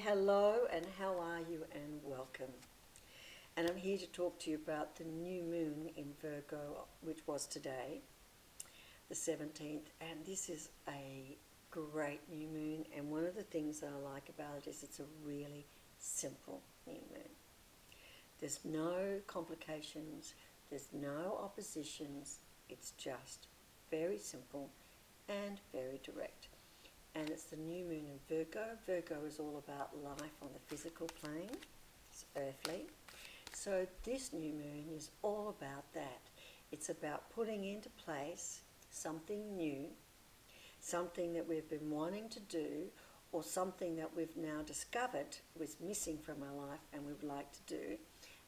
hello, and how are you, and welcome. And I'm here to talk to you about the new moon in Virgo, which was today, the 17th. And this is a great new moon. And one of the things that I like about it is it's a really simple new moon. There's no complications, there's no oppositions. It's just very simple and very direct. And it's the new moon in Virgo. Virgo is all about life on the physical plane. It's earthly. So this new moon is all about that. It's about putting into place something new, something that we've been wanting to do, or something that we've now discovered was missing from our life and we would like to do.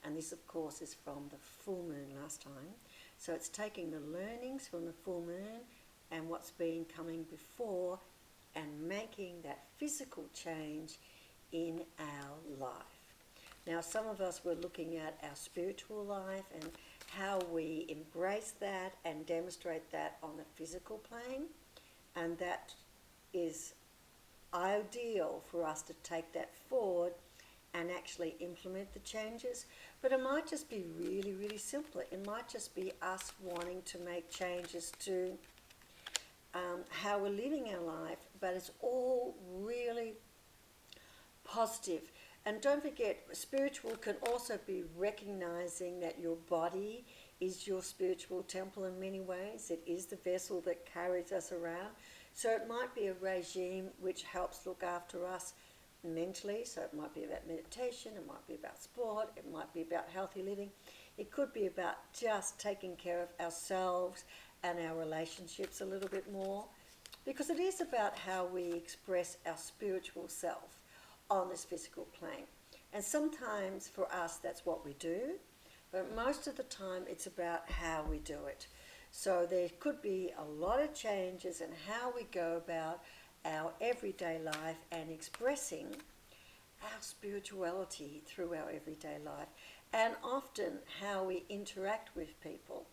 And this, of course, is from the full moon last time. So it's taking the learnings from the full moon and what's been coming before and making that physical change in our life. Now, some of us were looking at our spiritual life and how we embrace that and demonstrate that on the physical plane, and that is ideal for us to take that forward and actually implement the changes. But it might just be really, really simple. It might just be us wanting to make changes to how we're living our life, but it's all really positive. And don't forget, spiritual can also be recognizing that your body is your spiritual temple in many ways. It is the vessel that carries us around. So it might be a regime which helps look after us mentally. So it might be about meditation, it might be about sport, it might be about healthy living. It could be about just taking care of ourselves and our relationships a little bit more, because it is about how we express our spiritual self on this physical plane. And sometimes for us that's what we do, but most of the time it's about how we do it. So there could be a lot of changes in how we go about our everyday life and expressing our spirituality through our everyday life, and often how we interact with people.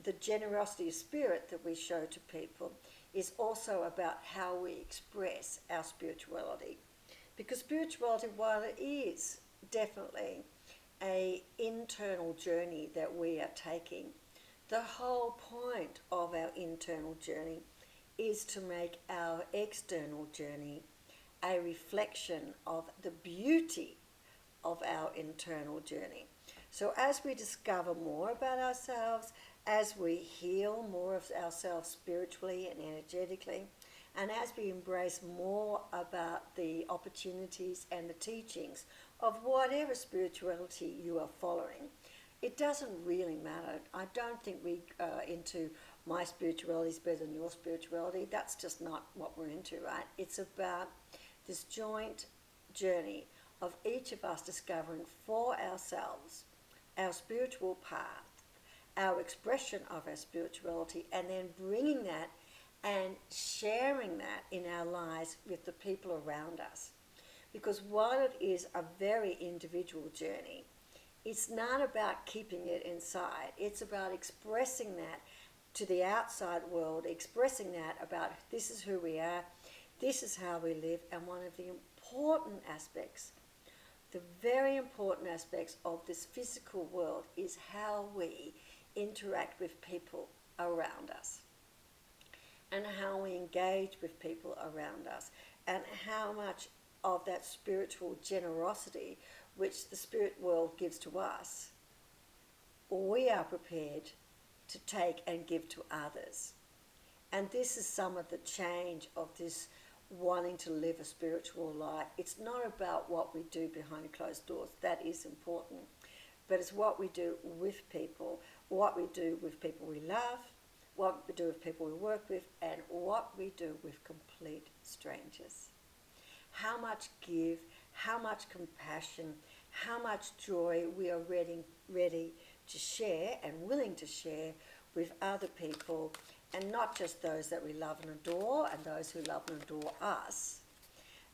The generosity of spirit that we show to people is also about how we express our spirituality. Because spirituality, while it is definitely an internal journey that we are taking, the whole point of our internal journey is to make our external journey a reflection of the beauty of our internal journey. So as we discover more about ourselves, as we heal more of ourselves spiritually and energetically, and as we embrace more about the opportunities and the teachings of whatever spirituality you are following, it doesn't really matter. I don't think we into my spirituality is better than your spirituality. That's just not what we're into, right? It's about this joint journey of each of us discovering for ourselves our spiritual path, our expression of our spirituality, and then bringing that and sharing that in our lives with the people around us. Because while it is a very individual journey, it's not about keeping it inside. It's about expressing that to the outside world, expressing that about this is who we are, this is how we live. And one of the important aspects, the very important aspects of this physical world is how we interact with people around us and how we engage with people around us, and how much of that spiritual generosity which the spirit world gives to us, we are prepared to take and give to others. And this is some of the change of this wanting to live a spiritual life. It's not about what we do behind closed doors. That is important. But it's what we do with people, what we do with people we love, what we do with people we work with, and what we do with complete strangers. How much give, how much compassion, how much joy we are ready to share and willing to share with other people, and not just those that we love and adore and those who love and adore us,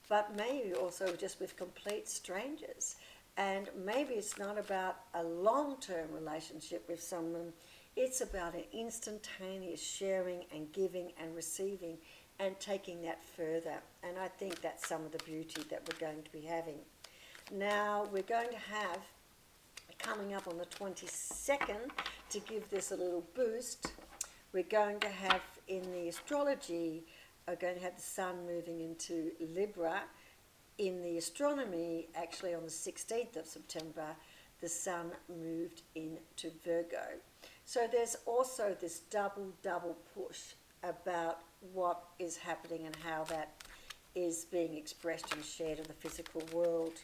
but maybe also just with complete strangers. And maybe it's not about a long-term relationship with someone, it's about an instantaneous sharing and giving and receiving and taking that further. And I think that's some of the beauty that we're going to be having. Now, we're going to have, coming up on the 22nd, to give this a little boost, we're going to have in the astrology, we're going to have the sun moving into Libra. In the astronomy, actually on the 16th of September, the sun moved into Virgo. So there's also this double push about what is happening and how that is being expressed and shared in the physical world.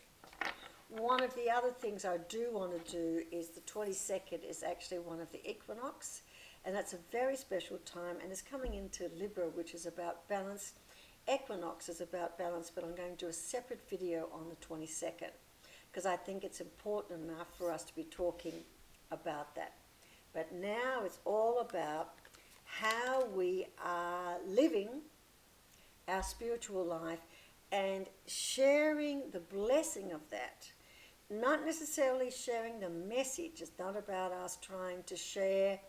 One of the other things I do want to do is the 22nd is actually one of the equinox, and that's a very special time, and it's coming into Libra, which is about balance. Equinox is about balance, but I'm going to do a separate video on the 22nd because I think it's important enough for us to be talking about that. But now it's all about how we are living our spiritual life and sharing the blessing of that. Not necessarily sharing the message. It's not about us trying to share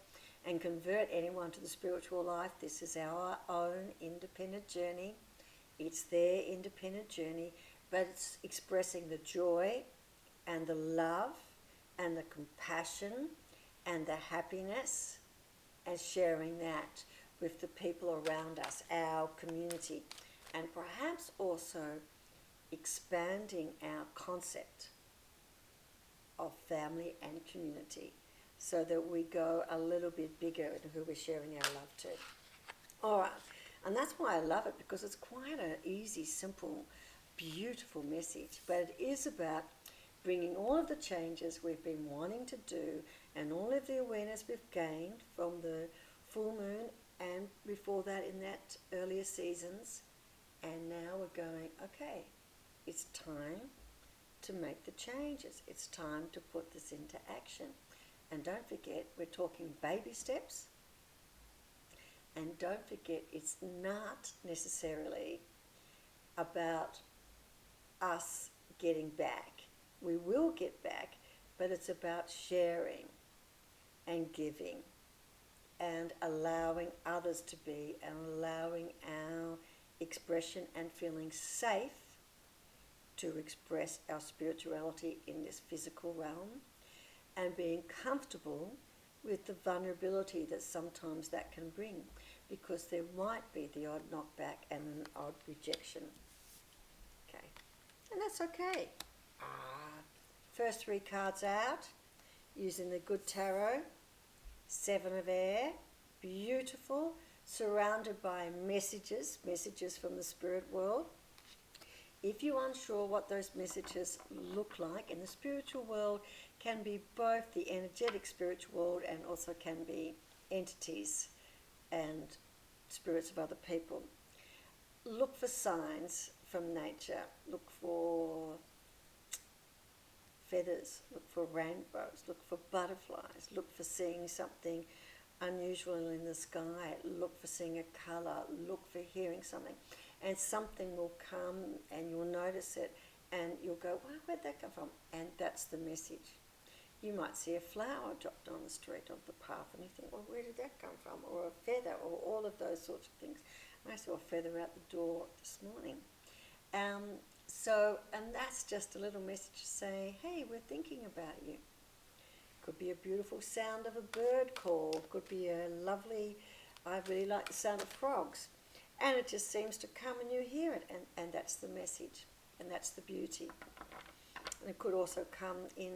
and convert anyone to the spiritual life. This is our own independent journey. It's their independent journey, but it's expressing the joy and the love and the compassion and the happiness and sharing that with the people around us, our community, and perhaps also expanding our concept of family and community so that we go a little bit bigger in who we're sharing our love to. All right, and that's why I love it, because it's quite an easy, simple, beautiful message, but it is about bringing all of the changes we've been wanting to do and all of the awareness we've gained from the full moon and before that in that earlier seasons, and now we're going, okay, it's time to make the changes. It's time to put this into action. And don't forget, we're talking baby steps. And don't forget, it's not necessarily about us getting back. We will get back, but it's about sharing and giving and allowing others to be, and allowing our expression and feeling safe to express our spirituality in this physical realm, and being comfortable with the vulnerability that sometimes that can bring, because there might be the odd knockback and an odd rejection. Okay, and that's okay. First three cards out, using the Good Tarot, Seven of Air, beautiful, surrounded by messages from the spirit world. If you're unsure what those messages look like, and the spiritual world can be both the energetic spiritual world and also can be entities and spirits of other people. Look for signs from nature. Look for feathers. Look for rainbows. Look for butterflies. Look for seeing something unusual in the sky. Look for seeing a colour. Look for hearing something. And something will come and you'll notice it and you'll go, wow, where'd that come from? And that's the message. You might see a flower dropped on the street of the path and you think, well, where did that come from? Or a feather, or all of those sorts of things. I saw a feather out the door this morning. And that's just a little message to say, hey, we're thinking about you. Could be a beautiful sound of a bird call. Could be a lovely, I really like the sound of frogs. And it just seems to come and you hear it. And that's the message. And that's the beauty. And it could also come in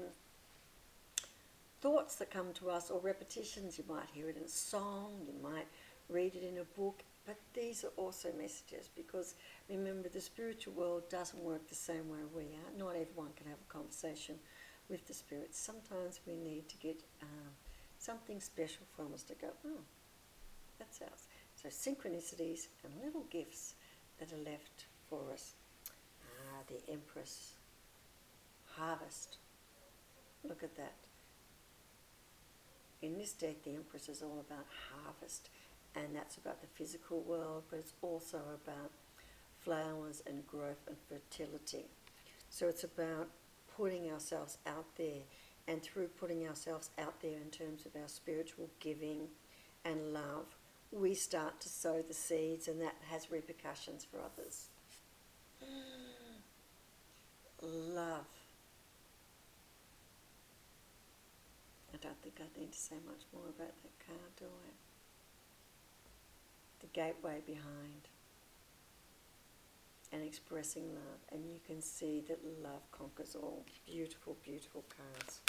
thoughts that come to us, or repetitions. You might hear it in a song. You might read it in a book. But these are also messages, because remember, the spiritual world doesn't work the same way we are. Not everyone can have a conversation with the spirits. Sometimes we need to get something special from us to go, oh, that's ours. So synchronicities and little gifts that are left for us. The Empress. Harvest. Look at that. In this deck, the Empress is all about harvest. And that's about the physical world, but it's also about flowers and growth and fertility. So it's about putting ourselves out there, and through putting ourselves out there in terms of our spiritual giving and love, we start to sow the seeds, and that has repercussions for others. Love. I don't think I need to say much more about that card, do I? The gateway behind. And expressing love. And you can see that love conquers all. Beautiful, beautiful cards.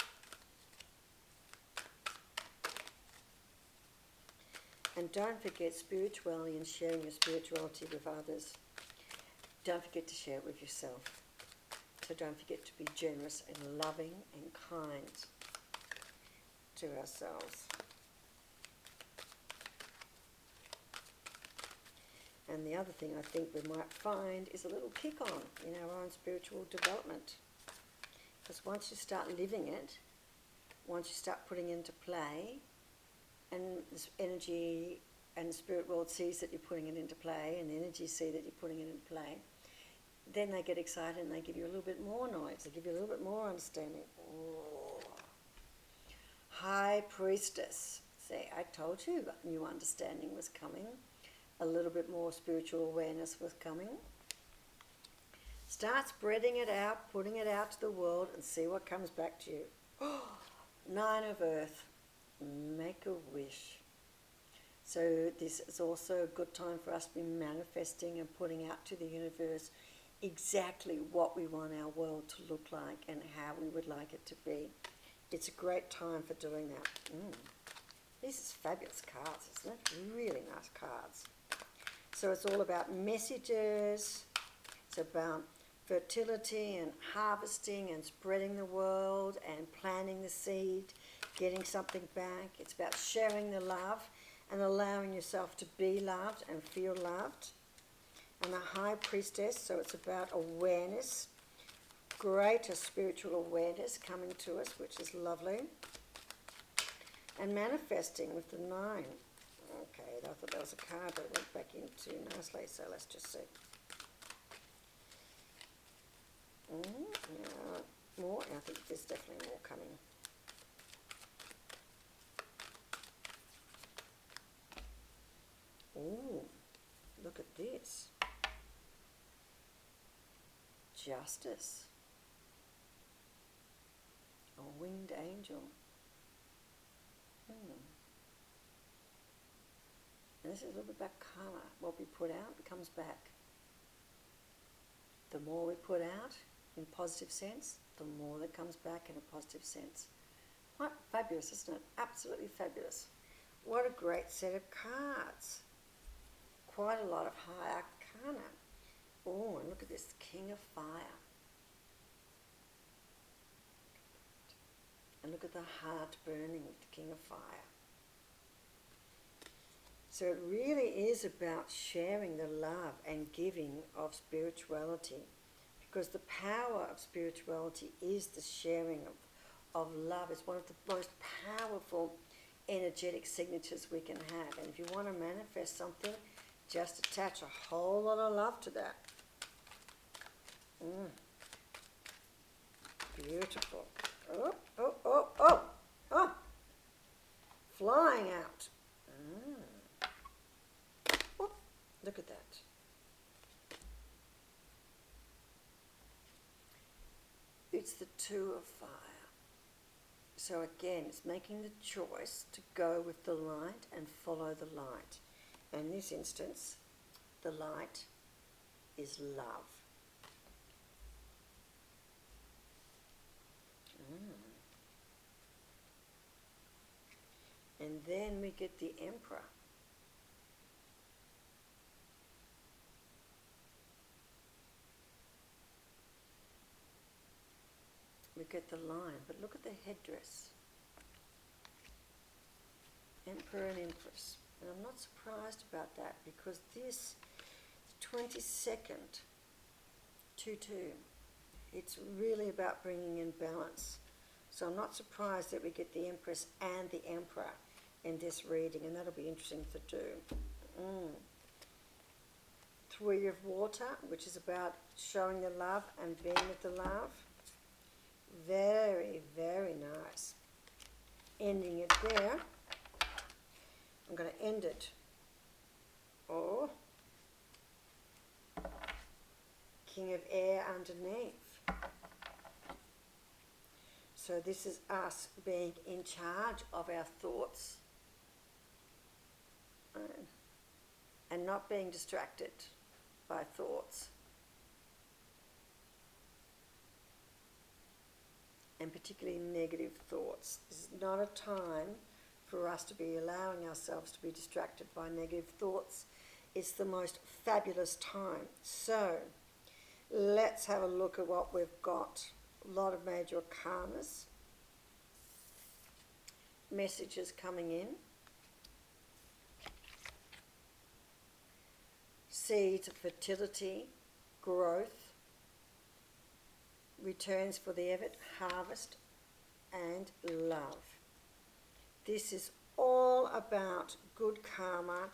And don't forget spirituality and sharing your spirituality with others. Don't forget to share it with yourself. So don't forget to be generous and loving and kind to ourselves. And the other thing I think we might find is a little kick on in our own spiritual development. Because once you start living it, once you start putting it into play, and this energy and the spirit world sees that you're putting it into play, and the energy see that you're putting it into play, then they get excited and they give you a little bit more knowledge, they give you a little bit more understanding. Oh. High Priestess. See, I told you that new understanding was coming. A little bit more spiritual awareness was coming. Start spreading it out, putting it out to the world, and see what comes back to you. Oh, 9 of Earth. Make a wish. So this is also a good time for us to be manifesting and putting out to the universe exactly what we want our world to look like and how we would like it to be. It's a great time for doing that. These are fabulous cards, isn't it? Really nice cards. So it's all about messages. It's about fertility and harvesting and spreading the world and planting the seed, getting something back. It's about sharing the love and allowing yourself to be loved and feel loved. And the High Priestess, so it's about awareness, greater spiritual awareness coming to us, which is lovely. And manifesting with the 9. Okay, I thought that was a card that went back into nicely, so let's just see. More? I think there's definitely more coming. Ooh, look at this. Justice. A winged angel. And this is a little bit about karma. What we put out comes back. The more we put out in a positive sense, the more that comes back in a positive sense. What fabulous, isn't it? Absolutely fabulous. What a great set of cards. Quite a lot of high arcana. Oh, and look at this, King of Fire. And look at the heart burning with the King of Fire. So it really is about sharing the love and giving of spirituality, because the power of spirituality is the sharing of love. It's one of the most powerful energetic signatures we can have. And if you want to manifest something, just attach a whole lot of love to that. Beautiful. Oh, oh, oh, oh, oh. Flying out. Oh, look at that. It's the 2 of Fire. So again, it's making the choice to go with the light and follow the light. In this instance, the light is love. And then we get the Emperor. We get the Lion, but look at the headdress. Emperor and Empress. And I'm not surprised about that, because this, the 22nd, 2-2, it's really about bringing in balance. So I'm not surprised that we get the Empress and the Emperor in this reading, and that'll be interesting to do. 3 of Water, which is about showing the love and being with the love. Very, very nice. Ending it there. I'm going to end it or King of Air underneath. So this is us being in charge of our thoughts and not being distracted by thoughts. And particularly negative thoughts. This is not a time for us to be allowing ourselves to be distracted by negative thoughts. It's the most fabulous time. So let's have a look at what we've got. A lot of major arcanas, messages coming in, seeds of fertility, growth, returns for the effort, harvest, and love. This is all about good karma.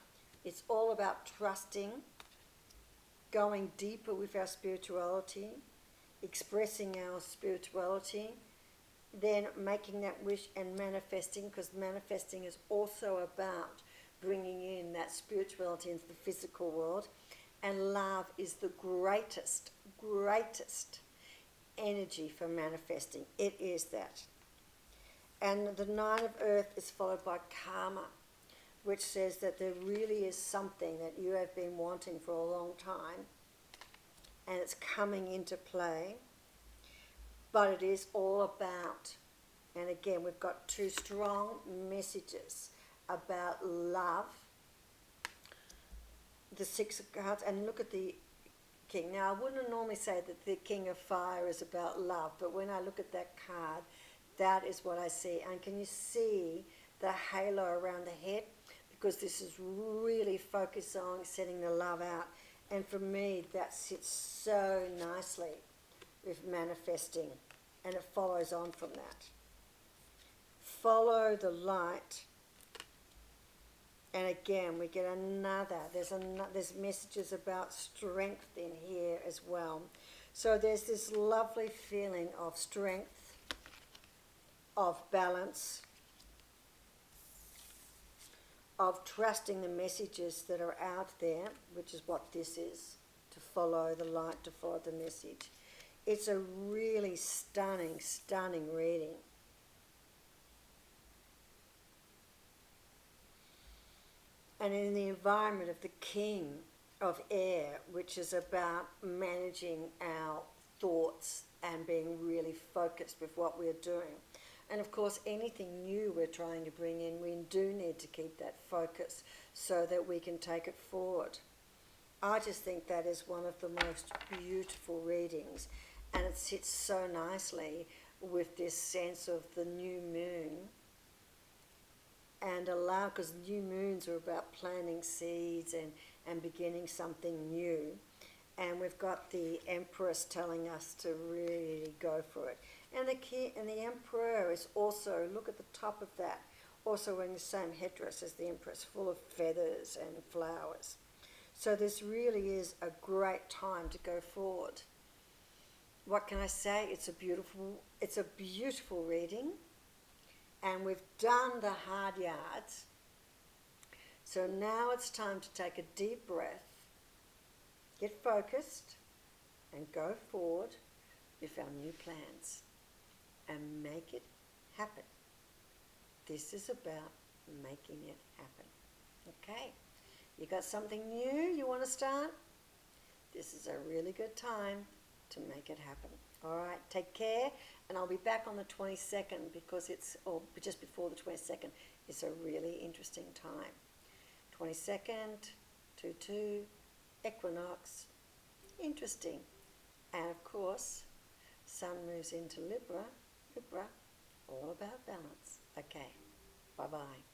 It's all about trusting, going deeper with our spirituality, expressing our spirituality, then making that wish and manifesting, because manifesting is also about bringing in that spirituality into the physical world. And love is the greatest energy for manifesting. It is that. And the Nine of Earth is followed by karma, which says that there really is something that you have been wanting for a long time, and it's coming into play. But it is all about, and again, we've got two strong messages about love. The Six of Cards, and look at the King. Now, I wouldn't normally say that the King of Fire is about love, but when I look at that card, that is what I see. And can you see the halo around the head? Because this is really focused on setting the love out. And for me, that sits so nicely with manifesting, and it follows on from that. Follow the light, and again we get another. There's messages about strength in here as well. So there's this lovely feeling of strength, of balance, of trusting the messages that are out there, which is what this is, to follow the light, to follow the message. It's a really stunning reading. And in the environment of the King of Air, which is about managing our thoughts and being really focused with what we're doing. And of course, anything new we're trying to bring in, we do need to keep that focus so that we can take it forward. I just think that is one of the most beautiful readings, and it sits so nicely with this sense of the new moon. And because new moons are about planting seeds and beginning something new. And we've got the Empress telling us to really go for it. And the Emperor is also, look at the top of that, also wearing the same headdress as the Empress, full of feathers and flowers. So this really is a great time to go forward. What can I say? It's a beautiful reading. And we've done the hard yards. So now it's time to take a deep breath, get focused, and go forward with our new plans and make it happen. This is about making it happen. Okay, you got something new you want to start? This is a really good time to make it happen. All right, take care, and I'll be back on the 22nd because or just before the 22nd, it's a really interesting time. 22nd, 2-2, equinox, interesting. And of course, Sun moves into Libra, all about balance. Okay, bye-bye.